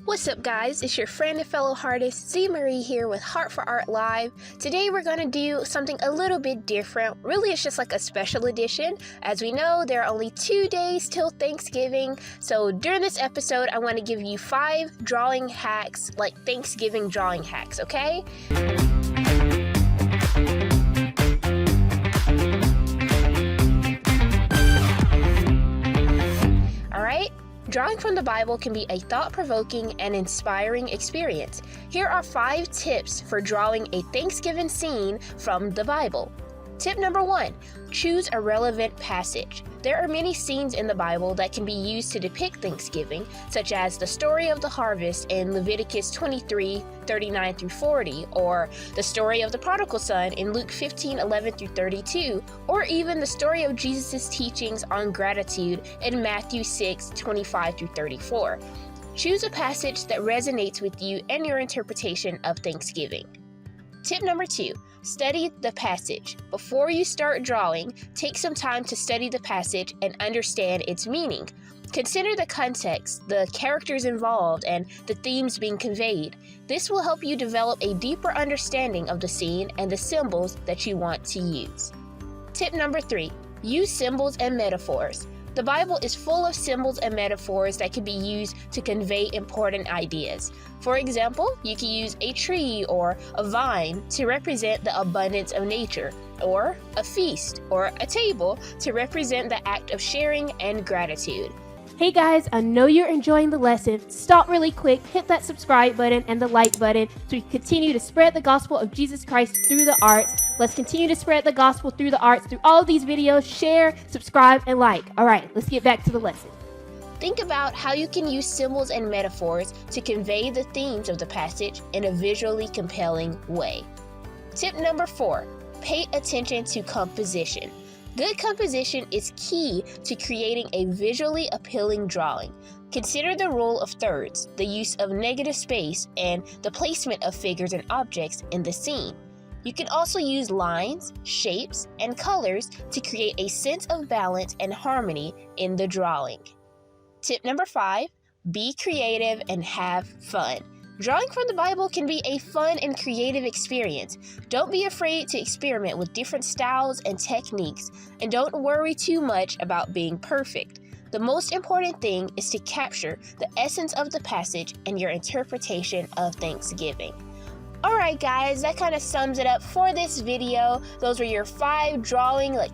What's up guys, it's your friend and fellow artist ZMarie here with Heart for Art Live. Today we're going to do something a little bit different. Really it's just like a special edition. As we know, there are only 2 days till Thanksgiving. So during this episode I want to give you 5 drawing hacks, like Thanksgiving drawing hacks, okay? Alright? Drawing from the Bible can be a thought-provoking and inspiring experience. Here are 5 tips for drawing a Thanksgiving scene from the Bible. Tip number 1, choose a relevant passage. There are many scenes in the Bible that can be used to depict Thanksgiving, such as the story of the harvest in Leviticus 23:39-40, or the story of the prodigal son in Luke 15:11-32, or even the story of Jesus' teachings on gratitude in Matthew 6:25-34. Choose a passage that resonates with you and your interpretation of Thanksgiving. Tip number 2, study the passage. Before you start drawing, take some time to study the passage and understand its meaning. Consider the context, the characters involved, and the themes being conveyed. This will help you develop a deeper understanding of the scene and the symbols that you want to use. Tip number 3, use symbols and metaphors. The Bible is full of symbols and metaphors that can be used to convey important ideas. For example, you can use a tree or a vine to represent the abundance of nature, or a feast or a table to represent the act of sharing and gratitude. Hey guys, I know you're enjoying the lesson. Stop really quick, hit that subscribe button and the like button so we can continue to spread the gospel of Jesus Christ through the arts. Let's continue to spread the gospel through the arts through all of these videos. Share, subscribe, and like. Alright, let's get back to the lesson. Think about how you can use symbols and metaphors to convey the themes of the passage in a visually compelling way. Tip number 4, pay attention to composition. Good composition is key to creating a visually appealing drawing. Consider the rule of thirds, the use of negative space, and the placement of figures and objects in the scene. You can also use lines, shapes, and colors to create a sense of balance and harmony in the drawing. Tip number 5, be creative and have fun. Drawing from the Bible can be a fun and creative experience. Don't be afraid to experiment with different styles and techniques, and don't worry too much about being perfect. The most important thing is to capture the essence of the passage and your interpretation of Thanksgiving. Alright guys, that kind of sums it up for this video. Those were your 5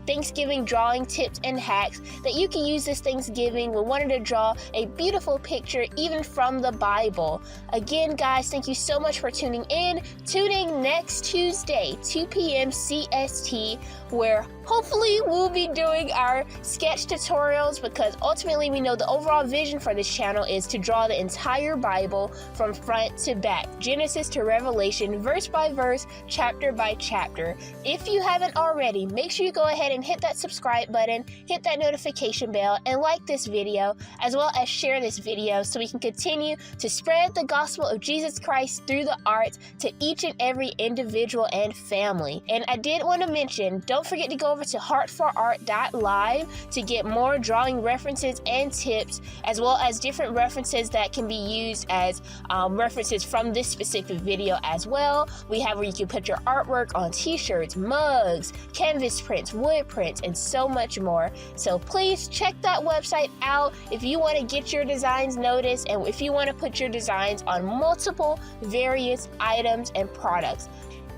Thanksgiving drawing tips and hacks that you can use this Thanksgiving when wanting to draw a beautiful picture even from the Bible. Again guys, thank you so much for tuning in. Tune in next Tuesday, 2 p.m. CST, where hopefully we'll be doing our sketch tutorials, because ultimately we know the overall vision for this channel is to draw the entire Bible from front to back, Genesis to Revelation, verse by verse, chapter by chapter. If you haven't already, make sure you go ahead and hit that subscribe button, hit that notification bell, and like this video, as well as share this video so we can continue to spread the gospel of Jesus Christ through the arts to each and every individual and family. And I did want to mention, don't forget to go over to heartforart.live to get more drawing references and tips, as well as different references that can be used as references from this specific video as well. We have where you can put your artwork on t-shirts, mugs, canvas prints, wood prints, and so much more. So please check that website out if you want to get your designs noticed, and if you want to put your designs on multiple various items and products.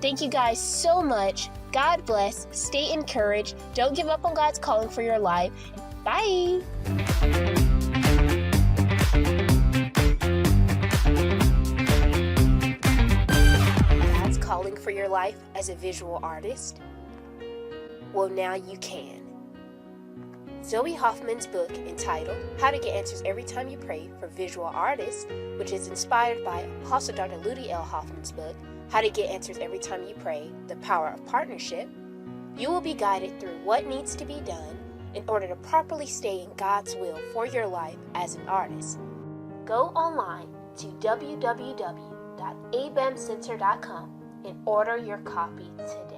Thank you guys so much. God bless. Stay encouraged. Don't give up on God's calling for your life. Bye. God's calling for your life as a visual artist? Well, now you can. Zoe Hoffman's book entitled How to Get Answers Every Time You Pray for Visual Artists, which is inspired by Apostle Dr. Ludi L. Hoffman's book, How to Get Answers Every Time You Pray, The Power of Partnership, you will be guided through what needs to be done in order to properly stay in God's will for your life as an artist. Go online to www.abamcenter.com and order your copy today.